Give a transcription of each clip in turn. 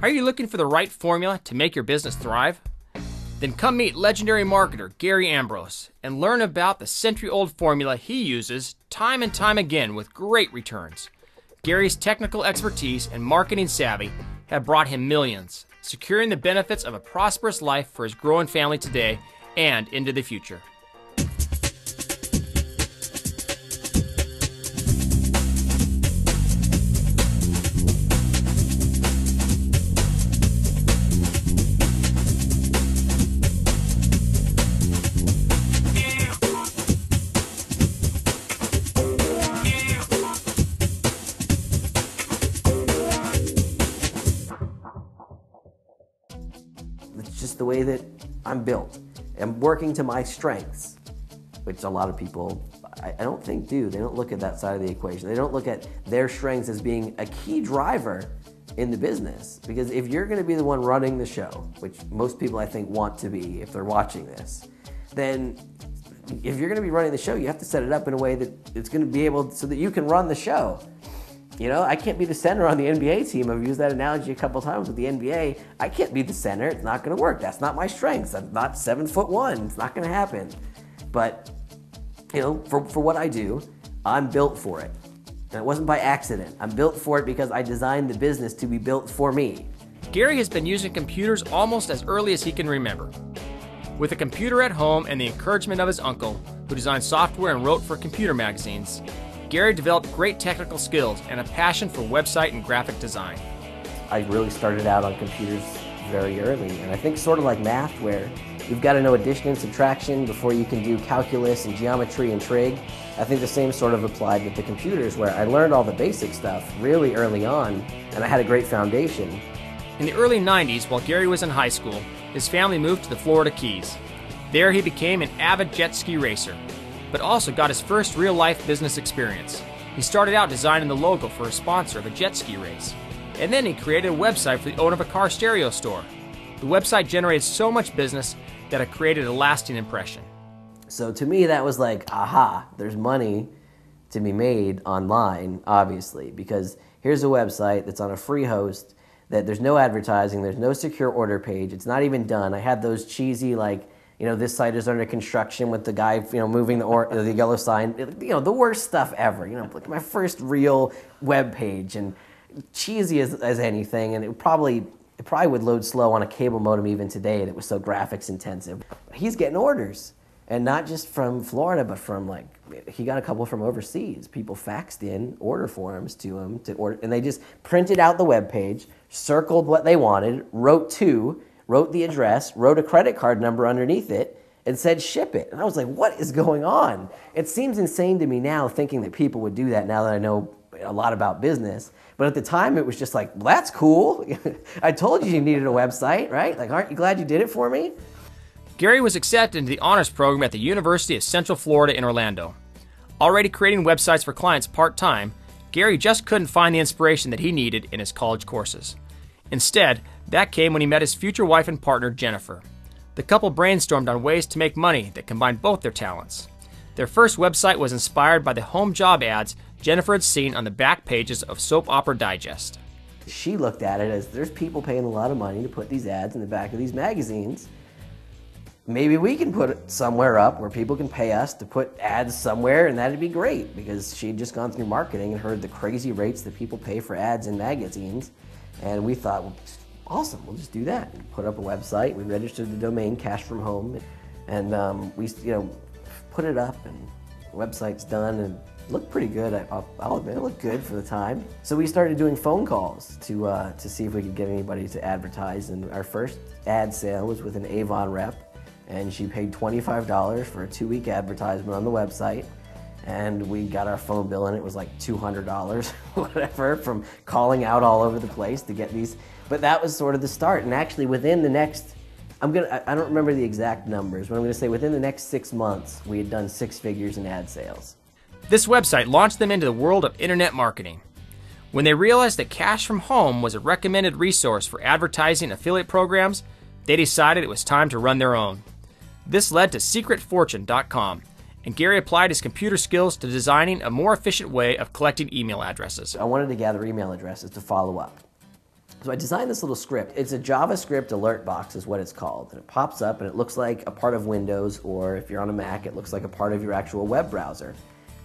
Are you looking for the right formula to make your business thrive? Then come meet legendary marketer Gary Ambrose and learn about the century-old formula he uses time and time again with great returns. Gary's technical expertise and marketing savvy have brought him millions, securing the benefits of a prosperous life for his growing family today and into the future. It's just the way that I'm built. I'm working to my strengths, which a lot of people, I don't think do. They don't look at that side of the equation. They don't look at their strengths as being a key driver in the business. Because if you're gonna be the one running the show, which most people I think want to be if they're watching this, then if you're gonna be running the show, you have to set it up in a way that it's gonna be able so that you can run the show. You know, I can't be the center on the NBA team. I've used that analogy a couple times with the NBA. I can't be the center. It's not going to work. That's not my strength. I'm not 7'1". It's not going to happen. But, you know, for what I do, I'm built for it. And it wasn't by accident. I'm built for it because I designed the business to be built for me. Gary has been using computers almost as early as he can remember. With a computer at home and the encouragement of his uncle, who designed software and wrote for computer magazines, Gary developed great technical skills and a passion for website and graphic design. I really started out on computers very early, and I think sort of like math, where you've got to know addition and subtraction before you can do calculus and geometry and trig. I think the same sort of applied with the computers, where I learned all the basic stuff really early on, and I had a great foundation. In the early 90s, while Gary was in high school, his family moved to the Florida Keys. There he became an avid jet ski racer, but also got his first real-life business experience. He started out designing the logo for a sponsor of a jet ski race, and then he created a website for the owner of a car stereo store. The website generated so much business that it created a lasting impression. So to me, that was like, aha, there's money to be made online, obviously, because here's a website that's on a free host, that there's no advertising, there's no secure order page, it's not even done. I had those cheesy, like, you know, this site is under construction with the guy, you know, moving the yellow sign. You know, the worst stuff ever. You know, like my first real web page, and cheesy as anything. And it probably would load slow on a cable modem even today. And it was so graphics intensive. He's getting orders, and not just from Florida, but from like he got a couple from overseas. People faxed in order forms to him to order, and they just printed out the web page, circled what they wanted, wrote the address, wrote a credit card number underneath it, and said ship it. And I was like, what is going on? It seems insane to me now, thinking that people would do that now that I know a lot about business. But at the time, it was just like, well, that's cool. I told you needed a website, right? Like, aren't you glad you did it for me? Gary was accepted into the honors program at the University of Central Florida in Orlando. Already creating websites for clients part-time, Gary just couldn't find the inspiration that he needed in his college courses. Instead, that came when he met his future wife and partner, Jennifer. The couple brainstormed on ways to make money that combined both their talents. Their first website was inspired by the home job ads Jennifer had seen on the back pages of Soap Opera Digest. She looked at it as, there's people paying a lot of money to put these ads in the back of these magazines. Maybe we can put it somewhere up where people can pay us to put ads somewhere, and that'd be great, because she'd just gone through marketing and heard the crazy rates that people pay for ads in magazines. And we thought, well, awesome, we'll just do that. We put up a website, we registered the domain Cash From Home, and we, you know, put it up, and the website's done, and it looked pretty good. I'll admit, it looked good for the time. So we started doing phone calls to see if we could get anybody to advertise, and our first ad sale was with an Avon rep, and she paid $25 for a 2-week advertisement on the website. And we got our phone bill, and it was like $200, whatever, from calling out all over the place to get these. But that was sort of the start. And actually, within the next, I don't remember the exact numbers, but I'm going to say within the next 6 months, we had done 6 figures in ad sales. This website launched them into the world of internet marketing. When they realized that Cash From Home was a recommended resource for advertising affiliate programs, they decided it was time to run their own. This led to secretfortune.com. And Gary applied his computer skills to designing a more efficient way of collecting email addresses. I wanted to gather email addresses to follow up. So I designed this little script. It's a JavaScript alert box is what it's called. And it pops up and it looks like a part of Windows, or if you're on a Mac, it looks like a part of your actual web browser.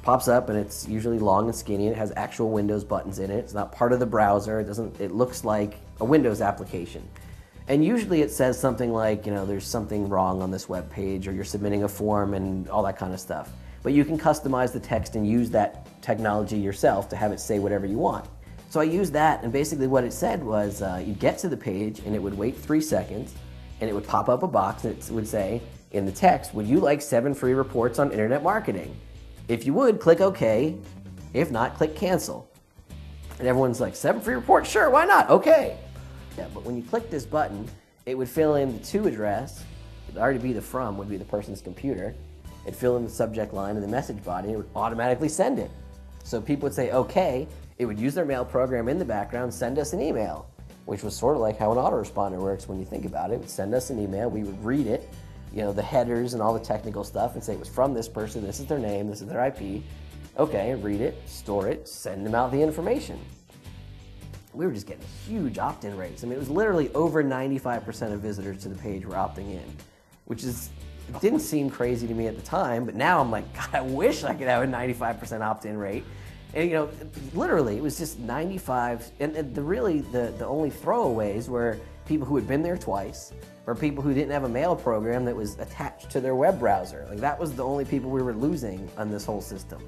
Pops up and it's usually long and skinny and it has actual Windows buttons in it. It's not part of the browser. It looks like a Windows application. And usually it says something like, you know, there's something wrong on this web page, or you're submitting a form and all that kind of stuff. But you can customize the text and use that technology yourself to have it say whatever you want. So I used that, and basically what it said was you'd get to the page and it would wait 3 seconds and it would pop up a box and it would say in the text, would you like 7 free reports on internet marketing? If you would, click OK. If not, click cancel. And everyone's like, 7 free reports? Sure, why not? Okay. Yeah, but when you click this button, it would fill in the to address. It'd already be the from, would be the person's computer. It'd fill in the subject line and the message body, and it would automatically send it. So people would say, okay. It would use their mail program in the background, send us an email, which was sort of like how an autoresponder works when you think about it. It would send us an email, we would read it, you know, the headers and all the technical stuff, and say it was from this person, this is their name, this is their IP. Okay, read it, store it, send them out the information. We were just getting huge opt-in rates. I mean, it was literally over 95% of visitors to the page were opting in, which is, it didn't seem crazy to me at the time, but now I'm like, God, I wish I could have a 95% opt-in rate. And, you know, literally, it was just 95, and the only throwaways were people who had been there twice, or people who didn't have a mail program that was attached to their web browser. Like, that was the only people we were losing on this whole system.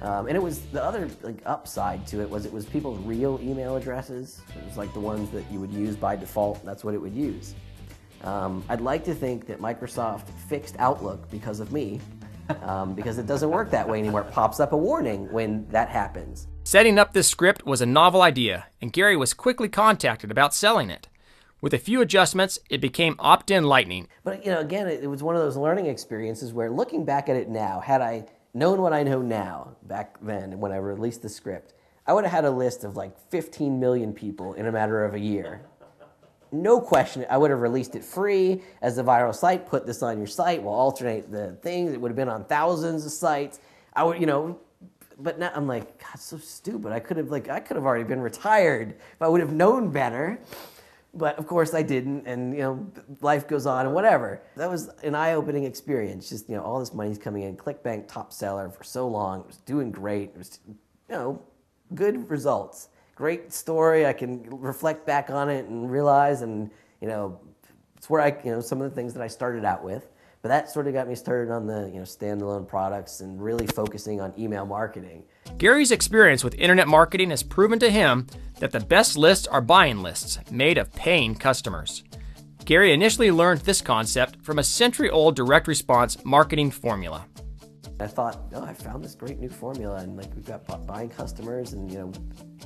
And it was, the other upside to it was people's real email addresses. It was like the ones that you would use by default. That's what it would use. I'd like to think that Microsoft fixed Outlook because of me, because it doesn't work that way anymore. It pops up a warning when that happens. Setting up this script was a novel idea, and Gary was quickly contacted about selling it. With a few adjustments, it became opt-in lightning. But, you know, again, it was one of those learning experiences where, looking back at it now, had I known what I know now back then when I released the script, I would have had a list of like 15 million people in a matter of a year. No question, I would have released it free as a viral site, put this on your site, we'll alternate the things, it would have been on thousands of sites. I would, you know, but now I'm like, God, so stupid. I could have already been retired if I would have known better. But of course I didn't, and, you know, life goes on and whatever. That was an eye-opening experience. Just, you know, all this money's coming in. ClickBank top seller for so long. It was doing great. It was, you know, good results. Great story. I can reflect back on it and realize, and, you know, it's where I, you know, some of the things that I started out with. But that sort of got me started on the, you know, standalone products and really focusing on email marketing. Gary's experience with internet marketing has proven to him that the best lists are buying lists made of paying customers. Gary initially learned this concept from a century-old direct response marketing formula. I thought, oh, I found this great new formula, and like we've got buying customers, and, you know,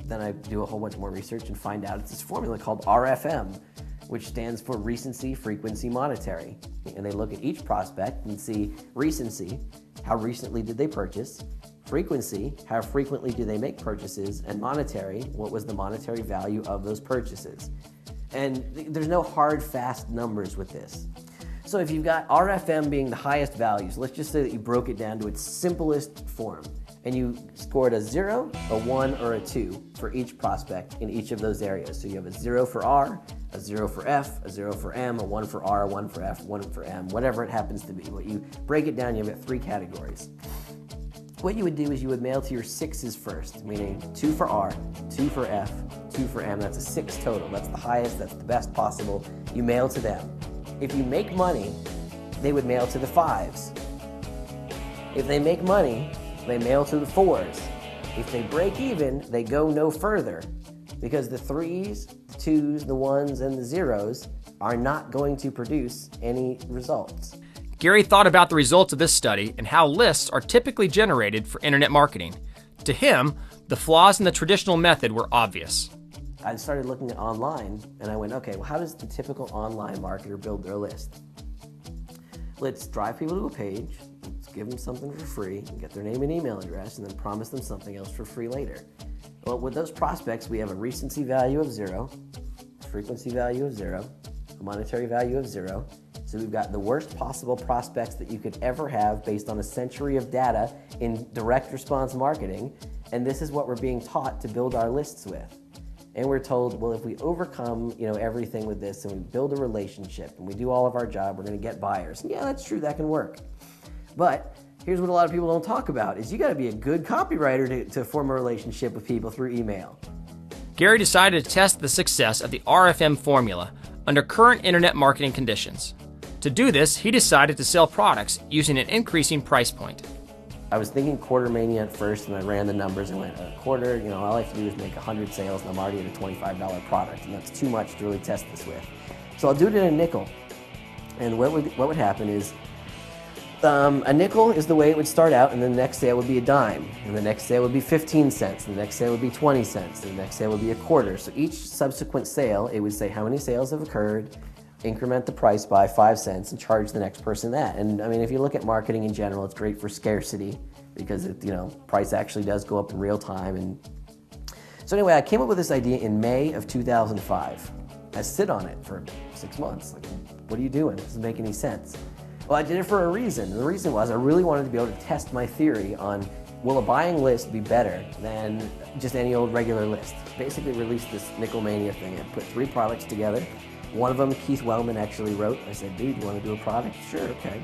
then I do a whole bunch more research and find out it's this formula called RFM, which stands for recency, frequency, monetary. And they look at each prospect and see recency, how recently did they purchase, frequency, how frequently do they make purchases, and monetary, what was the monetary value of those purchases. And there's no hard, fast numbers with this. So if you've got RFM being the highest values, let's just say that you broke it down to its simplest form, and you scored a 0, a 1, or a 2 for each prospect in each of those areas. So you have a 0 for R, a 0 for F, a 0 for M, a 1 for R, a 1 for F, 1 for M, whatever it happens to be. But you break it down, you have 3 categories. What you would do is you would mail to your 6s first, meaning 2 for R, 2 for F, 2 for M. That's a 6 total. That's the highest, that's the best possible. You mail to them. If you make money, they would mail to the 5s. If they make money, they mail to the 4s. If they break even, they go no further, because the 3s, the 2s, the 1s, and the 0s are not going to produce any results. Gary thought about the results of this study and how lists are typically generated for internet marketing. To him, the flaws in the traditional method were obvious. I started looking at online, and I went, okay, well, how does the typical online marketer build their list? Let's drive people to a page, let's give them something for free, and get their name and email address, and then promise them something else for free later. Well, with those prospects, we have a recency value of 0, a frequency value of 0, a monetary value of 0. So we've got the worst possible prospects that you could ever have based on a century of data in direct response marketing, and this is what we're being taught to build our lists with. and we're told, well, if we overcome, everything with this and we build a relationship and we do all of our job, we're going to get buyers. And yeah, that's true, that can work. But here's what a lot of people don't talk about is you got to be a good copywriter to form a relationship with people through email. Gary decided to test the success of the RFM formula under current internet marketing conditions. To do this, he decided to sell products using an increasing price point. I was thinking quarter mania at first, and I ran the numbers and went, a quarter, all I have to do is make 100 sales and I'm already at a $25 product, and that's too much to really test this with. So I'll do it in a nickel. And what would happen is, a nickel is the way it would start out, and the next sale would be a dime, and the next sale would be 15 cents, and the next sale would be 20 cents, and the next sale would be a quarter. So each subsequent sale, it would say how many sales have occurred, increment the price by 5 cents, and charge the next person that. And I mean, if you look at marketing in general, it's great for scarcity because price actually does go up in real time. And so anyway, I came up with this idea in May of 2005. I sit on it for 6 months. Like, what are you doing? It doesn't make any sense. Well, I did it for a reason. And the reason was I really wanted to be able to test my theory on, will a buying list be better than just any old regular list? Basically released this Nickel Mania thing. I put 3 products together. One of them, Keith Wellman actually wrote. I said, dude, you want to do a product? Sure, okay.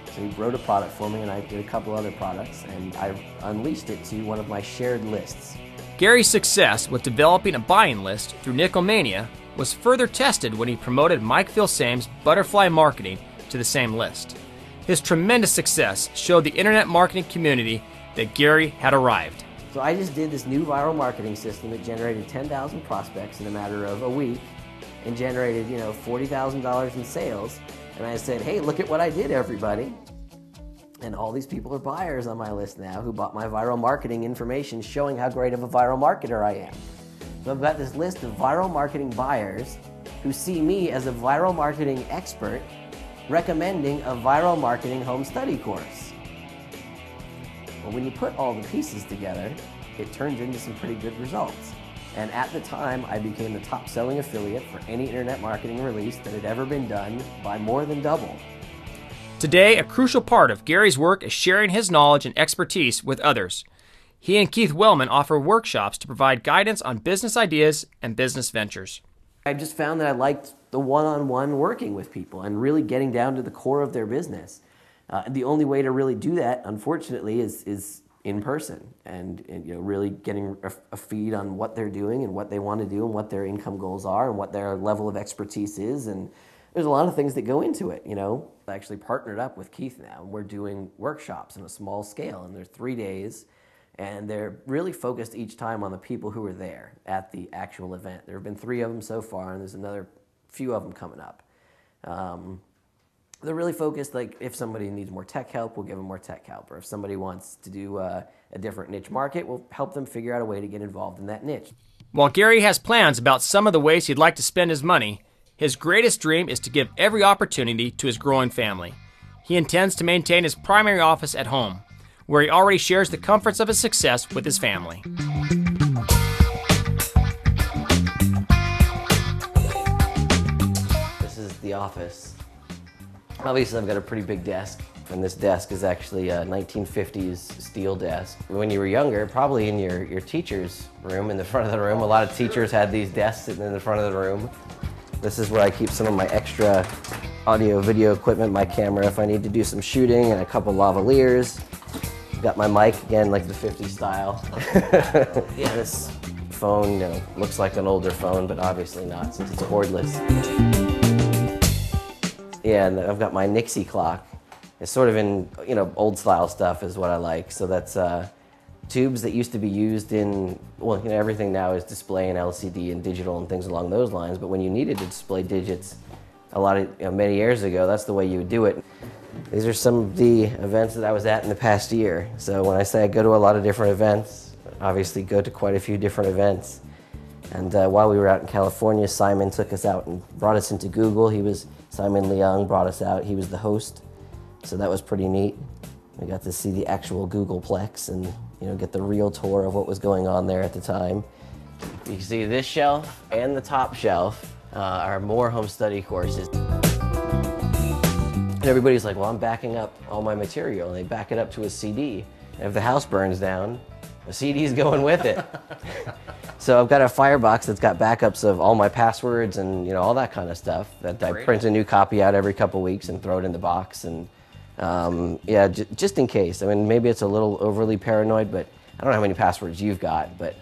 So he wrote a product for me, and I did a couple other products, and I unleashed it to one of my shared lists. Gary's success with developing a buying list through Nickel Mania was further tested when he promoted Mike Filsame's Butterfly Marketing to the same list. His tremendous success showed the internet marketing community that Gary had arrived. So I just did this new viral marketing system that generated 10,000 prospects in a matter of a week and generated, $40,000 in sales. And I said, hey, look at what I did, everybody. And all these people are buyers on my list now who bought my viral marketing information showing how great of a viral marketer I am. So I've got this list of viral marketing buyers who see me as a viral marketing expert recommending a viral marketing home study course. Well, when you put all the pieces together, it turns into some pretty good results. And at the time, I became the top selling affiliate for any internet marketing release that had ever been done by more than double. Today, a crucial part of Gary's work is sharing his knowledge and expertise with others. He and Keith Wellman offer workshops to provide guidance on business ideas and business ventures. I just found that I liked the one-on-one working with people and really getting down to the core of their business. The only way to really do that, unfortunately, is in person and really getting a feed on what they're doing and what they want to do and what their income goals are and what their level of expertise is. And there's a lot of things that go into it. I actually partnered up with Keith now, and we're doing workshops on a small scale, and they're 3 days. And they're really focused each time on the people who are there at the actual event. There have been 3 of them so far, and there's another few of them coming up. They're really focused, like if somebody needs more tech help, we'll give them more tech help. Or if somebody wants to do a different niche market, we'll help them figure out a way to get involved in that niche. While Gary has plans about some of the ways he'd like to spend his money, his greatest dream is to give every opportunity to his growing family. He intends to maintain his primary office at home, where he already shares the comforts of his success with his family. This is the office. Obviously, I've got a pretty big desk, and this desk is actually a 1950s steel desk. When you were younger, probably in your teacher's room, in the front of the room, a lot of teachers had these desks sitting in the front of the room. This is where I keep some of my extra audio, video equipment, my camera if I need to do some shooting, and a couple lavaliers. Got my mic, again, like the 50s style. Yeah, this phone looks like an older phone, but obviously not since it's cordless. Yeah, and I've got my Nixie clock. It's sort of in, old style stuff is what I like. So that's tubes that used to be used in, everything now is display and LCD and digital and things along those lines. But when you needed to display digits many years ago, that's the way you would do it. These are some of the events that I was at in the past year. So when I say I go to a lot of different events, obviously go to quite a few different events. And while we were out in California, Simon took us out and brought us into Google. Simon Leung brought us out. He was the host. So that was pretty neat. We got to see the actual Googleplex and get the real tour of what was going on there at the time. You can see this shelf and the top shelf are more home study courses. And everybody's like, well, I'm backing up all my material. And they back it up to a CD. And if the house burns down, the CD's going with it. So I've got a Firebox that's got backups of all my passwords and all that kind of stuff. That I print a new copy out every couple weeks and throw it in the box. And yeah, just in case. I mean, maybe it's a little overly paranoid, but I don't know how many passwords you've got, but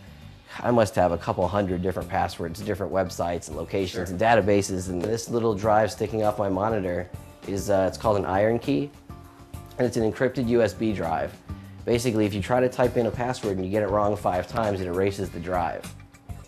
I must have a couple hundred different passwords, different websites and locations and databases. And this little drive sticking off my monitor is it's called an iron key, and it's an encrypted USB drive. Basically, if you try to type in a password and you get it wrong 5 times, it erases the drive.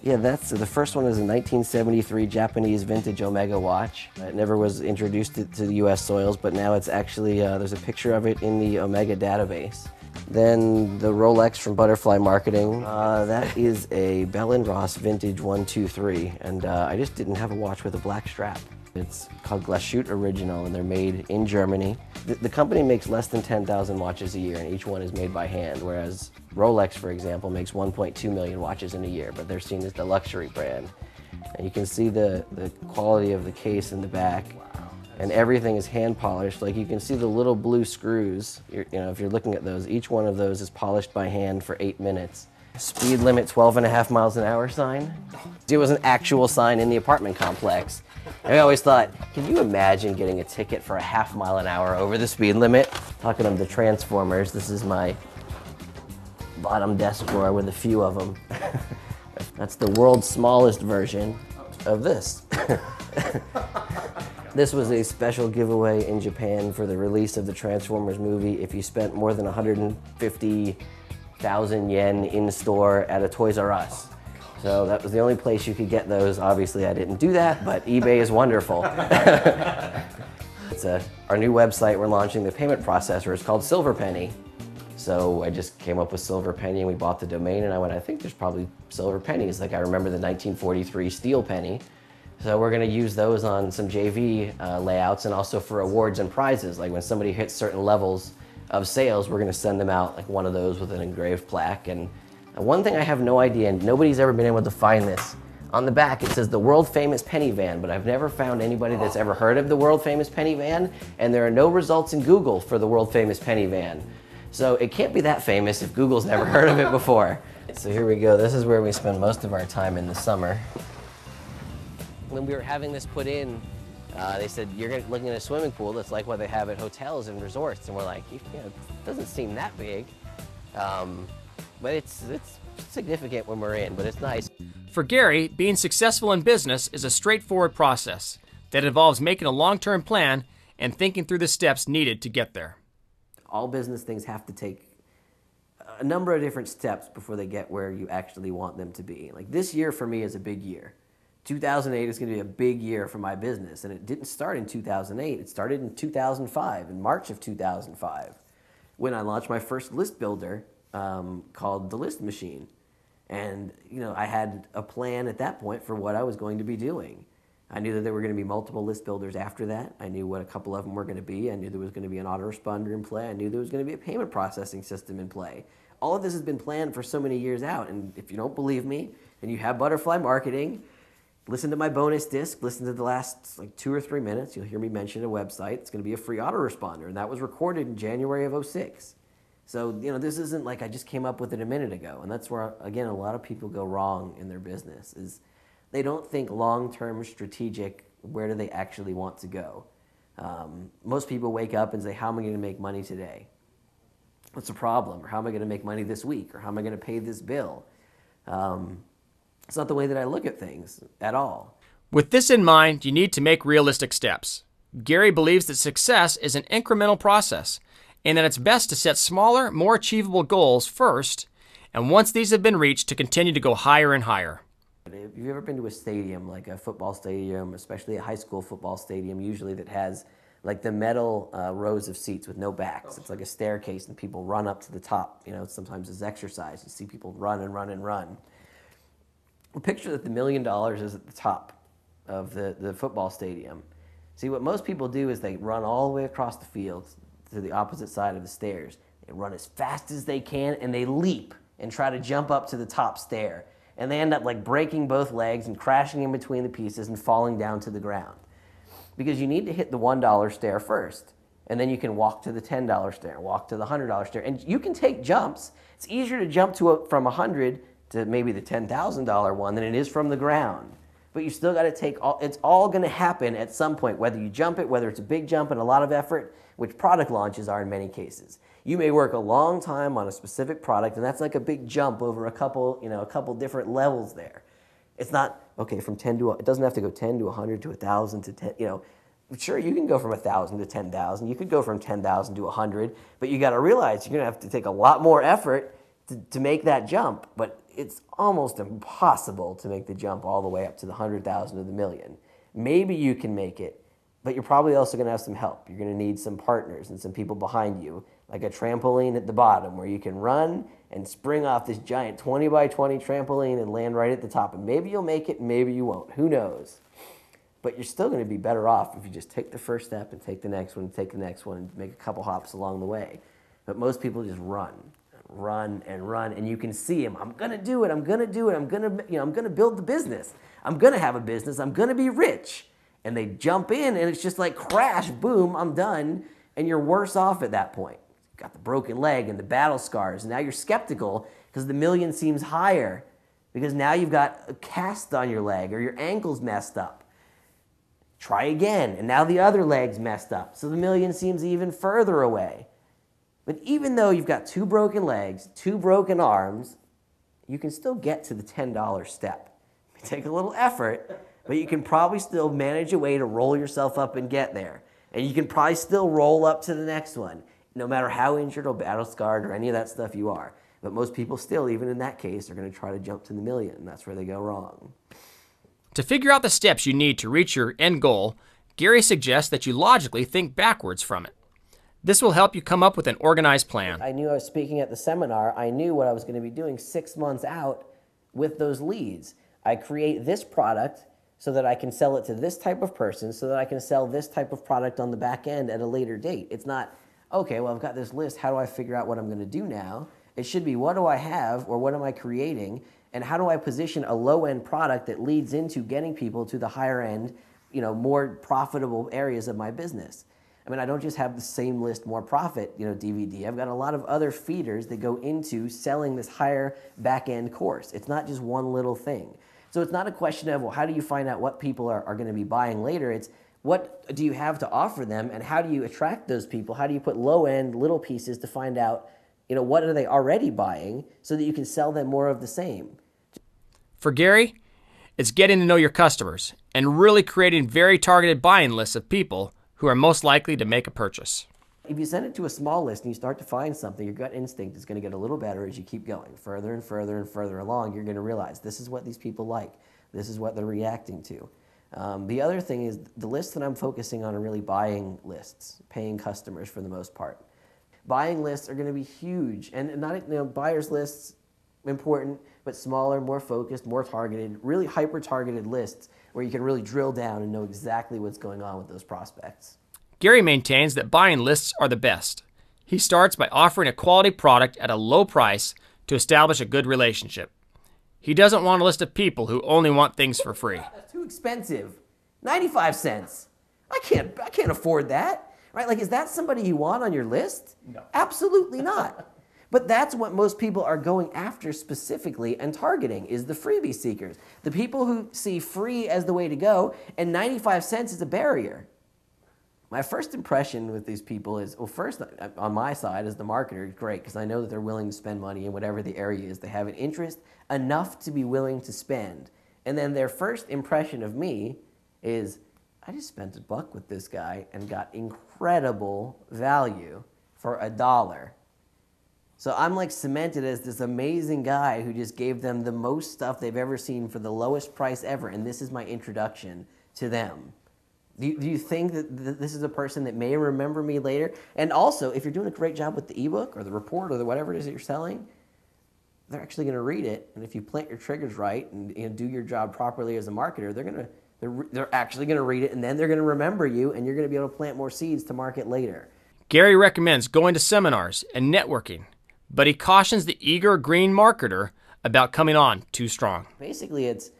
Yeah, the first one is a 1973 Japanese vintage Lmga watch. It never was introduced to the US soils, but now it's actually, there's a picture of it in the Lmga database. Then the Rolex from Butterfly Marketing. That is a Bell & Ross vintage 123, and I just didn't have a watch with a black strap. It's called Glashütte Original, and they're made in Germany. The company makes less than 10,000 watches a year, and each one is made by hand, whereas Rolex, for example, makes 1.2 million watches in a year, but they're seen as the luxury brand. And you can see the quality of the case in the back, and everything is hand polished. Like, you can see the little blue screws, if you're looking at those, each one of those is polished by hand for 8 minutes. Speed limit 12.5 miles an hour sign. It was an actual sign in the apartment complex. And I always thought, can you imagine getting a ticket for a ½ mile an hour over the speed limit? Talking of the Transformers, this is my bottom desk drawer with a few of them. That's the world's smallest version of this. This was a special giveaway in Japan for the release of the Transformers movie. If you spent more than 150,000 yen in store at a Toys R Us. So that was the only place you could get those. Obviously, I didn't do that, but eBay is wonderful. It's our new website. We're launching the payment processor. It's called Silver Penny. So I just came up with Silver Penny, and we bought the domain, and I went, I think there's probably silver pennies. Like, I remember the 1943 steel penny. So we're going to use those on some JV layouts, and also for awards and prizes. Like, when somebody hits certain levels of sales, we're going to send them out like one of those with an engraved plaque. And one thing I have no idea, and nobody's ever been able to find this, on the back it says the world famous penny van, but I've never found anybody that's ever heard of the world famous penny van, and there are no results in Google for the world famous penny van. So it can't be that famous if Google's never heard of it before. So here we go. This is where we spend most of our time in the summer. When we were having this put in, they said, you're looking at a swimming pool that's like what they have at hotels and resorts. And we're like, it doesn't seem that big. But it's significant when we're in, but it's nice. For Gary, being successful in business is a straightforward process that involves making a long-term plan and thinking through the steps needed to get there. All business things have to take a number of different steps before they get where you actually want them to be. Like, this year for me is a big year. 2008 is going to be a big year for my business, and it didn't start in 2008. It started in 2005, in March of 2005, when I launched my first list builder called the List Machine. And I had a plan at that point for what I was going to be doing. I knew that there were going to be multiple list builders after that. I knew what a couple of them were going to be. I knew there was going to be an autoresponder in play. I knew there was going to be a payment processing system in play. All of this has been planned for so many years out. And if you don't believe me, and you have Butterfly Marketing, listen to my bonus disc, listen to the last 2 or 3 minutes. You'll hear me mention a website. It's going to be a free autoresponder, and that was recorded in January of '06. So, this isn't like I just came up with it a minute ago. And that's where, again, a lot of people go wrong in their business, is they don't think long-term strategic, where do they actually want to go? Most people wake up and say, how am I going to make money today? What's the problem? Or how am I going to make money this week? Or how am I going to pay this bill? It's not the way that I look at things at all. With this in mind, you need to make realistic steps. Gary believes that success is an incremental process, and that it's best to set smaller, more achievable goals first, and once these have been reached, to continue to go higher and higher. If you've ever been to a stadium, like a football stadium, especially a high school football stadium, usually that has like the metal rows of seats with no backs. It's like a staircase, and people run up to the top. Sometimes it's exercise. You see people run and run and run. Well, picture that the $1 million is at the top of the football stadium. See, what most people do is they run all the way across the field to the opposite side of the stairs. They run as fast as they can, and they leap and try to jump up to the top stair. And they end up like breaking both legs and crashing in between the pieces and falling down to the ground. Because you need to hit the $1 stair first, and then you can walk to the $10 stair, walk to the $100 stair. And you can take jumps. It's easier to jump from 100 to maybe the $10,000 one than it is from the ground. But you still got to take it's all going to happen at some point, whether you jump it, whether it's a big jump and a lot of effort, which product launches are in many cases. You may work a long time on a specific product, and that's like a big jump over a couple different levels there. It's not, okay, from 10 to, it doesn't have to go 10 to 100 to 1,000 to 10, sure, you can go from 1,000 to 10,000. You could go from 10,000 to 100, but you got to realize you're going to have to take a lot more effort to make that jump. But it's almost impossible to make the jump all the way up to the 100,000 or the million. Maybe you can make it, but you're probably also going to have some help. You're going to need some partners and some people behind you, like a trampoline at the bottom where you can run and spring off this giant 20 by 20 trampoline and land right at the top. And maybe you'll make it, maybe you won't. Who knows? But you're still going to be better off if you just take the first step and take the next one, and take the next one, and make a couple hops along the way. But most people just run, and you can see them. I'm going to do it. I'm going to do it. I'm going to build the business. I'm going to have a business. I'm going to be rich. And they jump in, and it's just like crash, boom, I'm done, and you're worse off at that point. You've got the broken leg and the battle scars, and now you're skeptical because the million seems higher because now you've got a cast on your leg or your ankle's messed up. Try again, and now the other leg's messed up, so the million seems even further away. But even though you've got 2 broken legs, 2 broken arms, you can still get to the $10 step. It may take a little effort, but you can probably still manage a way to roll yourself up and get there. And you can probably still roll up to the next one, no matter how injured or battle scarred or any of that stuff you are. But most people still, even in that case, are going to try to jump to the million, and that's where they go wrong. To figure out the steps you need to reach your end goal, Gary suggests that you logically think backwards from it. This will help you come up with an organized plan. I knew I was speaking at the seminar. I knew what I was going to be doing 6 months out with those leads. I create this product so that I can sell it to this type of person, so that I can sell this type of product on the back end at a later date. It's not, okay, well, I've got this list. How do I figure out what I'm going to do now? It should be, what do I have, or what am I creating? And how do I position a low-end product that leads into getting people to the higher-end, more profitable areas of my business? I mean, I don't just have the same list, more profit, DVD. I've got a lot of other feeders that go into selling this higher back-end course. It's not just one little thing. So it's not a question of, well, how do you find out what people are going to be buying later? It's what do you have to offer them, and how do you attract those people? How do you put low-end little pieces to find out, what are they already buying so that you can sell them more of the same? For Gary, it's getting to know your customers and really creating very targeted buying lists of people who are most likely to make a purchase. If you send it to a small list and you start to find something, your gut instinct is going to get a little better as you keep going. Further and further and further along, you're going to realize this is what these people like. This is what they're reacting to. The other thing is the lists that I'm focusing on are really buying lists, paying customers for the most part. Buying lists are going to be huge, and not buyers lists, important, but smaller, more focused, more targeted, really hyper-targeted lists where you can really drill down and know exactly what's going on with those prospects. Gary maintains that buying lists are the best. He starts by offering a quality product at a low price to establish a good relationship. He doesn't want a list of people who only want things for free. That's too expensive. 95 cents. I can't afford that. Right? Like, is that somebody you want on your list? No. Absolutely not. But that's what most people are going after specifically and targeting, is the freebie seekers. The people who see free as the way to go, and 95 cents is a barrier. My first impression with these people is, well, first, on my side as the marketer, great, because I know that they're willing to spend money in whatever the area is. They have an interest enough to be willing to spend. And then their first impression of me is, I just spent $1 with this guy and got incredible value for $1. So I'm like cemented as this amazing guy who just gave them the most stuff they've ever seen for the lowest price ever, and this is my introduction to them. Do you think that this is a person that may remember me later? And also, if you're doing a great job with the ebook or the report or whatever it is that you're selling, they're actually going to read it, and if you plant your triggers right and do your job properly as a marketer, they're actually going to read it, and then they're going to remember you, and you're going to be able to plant more seeds to market later. Gary recommends going to seminars and networking, but he cautions the eager green marketer about coming on too strong. Basically, it's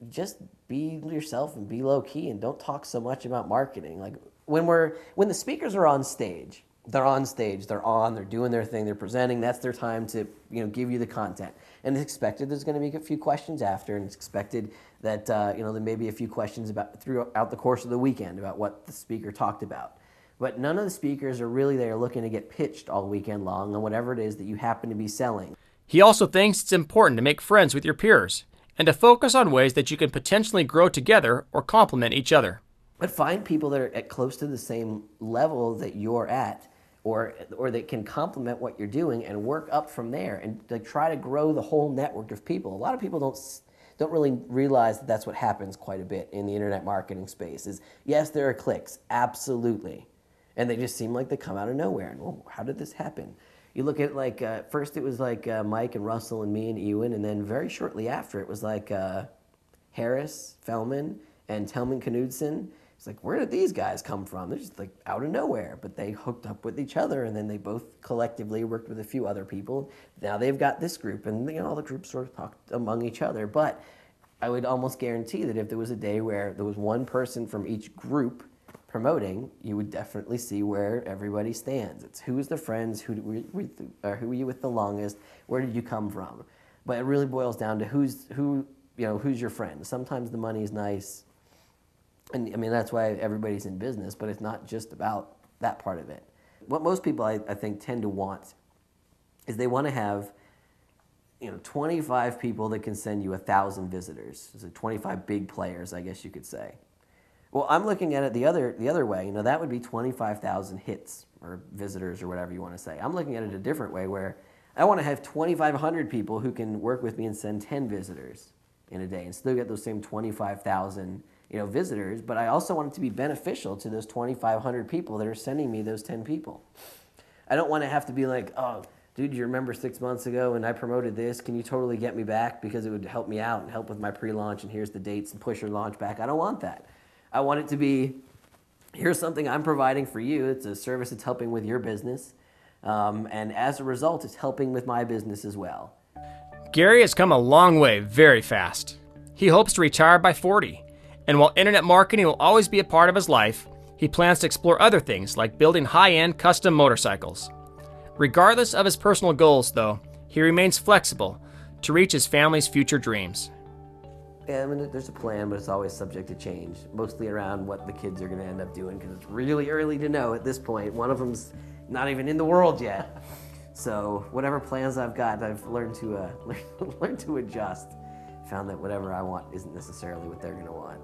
just be yourself and be low key and don't talk so much about marketing. Like when the speakers are on stage they're on stage, they're doing their thing, they're presenting. That's their time to give you the content. And it's expected there's going to be a few questions after, and it's expected that there may be a few questions throughout the course of the weekend about what the speaker talked about. But none of the speakers are really there looking to get pitched all weekend long on whatever it is that you happen to be selling. He also thinks it's important to make friends with your peers and to focus on ways that you can potentially grow together or complement each other. But find people that are at close to the same level that you're at, or that can complement what you're doing, and work up from there, and try to grow the whole network of people. A lot of people don't really realize that that's what happens quite a bit in the internet marketing space. Is yes, there are clicks, absolutely, and they just seem like they come out of nowhere. And well, how did this happen? You look at first it was Mike and Russell and me and Ewan, and then very shortly after it was Harris, Fellman, and Telman Knudsen. It's like, where did these guys come from? They're just out of nowhere, but they hooked up with each other, and then they both collectively worked with a few other people. Now they've got this group, and all the groups sort of talked among each other. But I would almost guarantee that if there was a day where there was one person from each group promoting, you would definitely see where everybody stands. It's who's the friends, who are you with the longest, where did you come from? But it really boils down to who's your friend. Sometimes the money's nice. And I mean, that's why everybody's in business, but it's not just about that part of it. What most people, I think, tend to want is they want to have 25 people that can send you 1,000 visitors. So 25 big players, I guess you could say. Well, I'm looking at it the other way. That would be 25,000 hits or visitors or whatever you want to say. I'm looking at it a different way, where I want to have 2,500 people who can work with me and send 10 visitors in a day and still get those same 25,000 visitors, but I also want it to be beneficial to those 2,500 people that are sending me those 10 people. I don't want to have to be like, oh, dude, you remember 6 months ago and I promoted this? Can you totally get me back because it would help me out and help with my pre-launch, and here's the dates and push your launch back. I don't want that. I want it to be, here's something I'm providing for you. It's a service that's helping with your business, and as a result, it's helping with my business as well. Gary has come a long way very fast. He hopes to retire by 40. And while internet marketing will always be a part of his life, he plans to explore other things like building high-end custom motorcycles. Regardless of his personal goals, though, he remains flexible to reach his family's future dreams. Yeah, I mean, there's a plan, but it's always subject to change, mostly around what the kids are going to end up doing, because it's really early to know at this point. One of them's not even in the world yet. So whatever plans I've got, I've learned to adjust. Found that whatever I want isn't necessarily what they're going to want.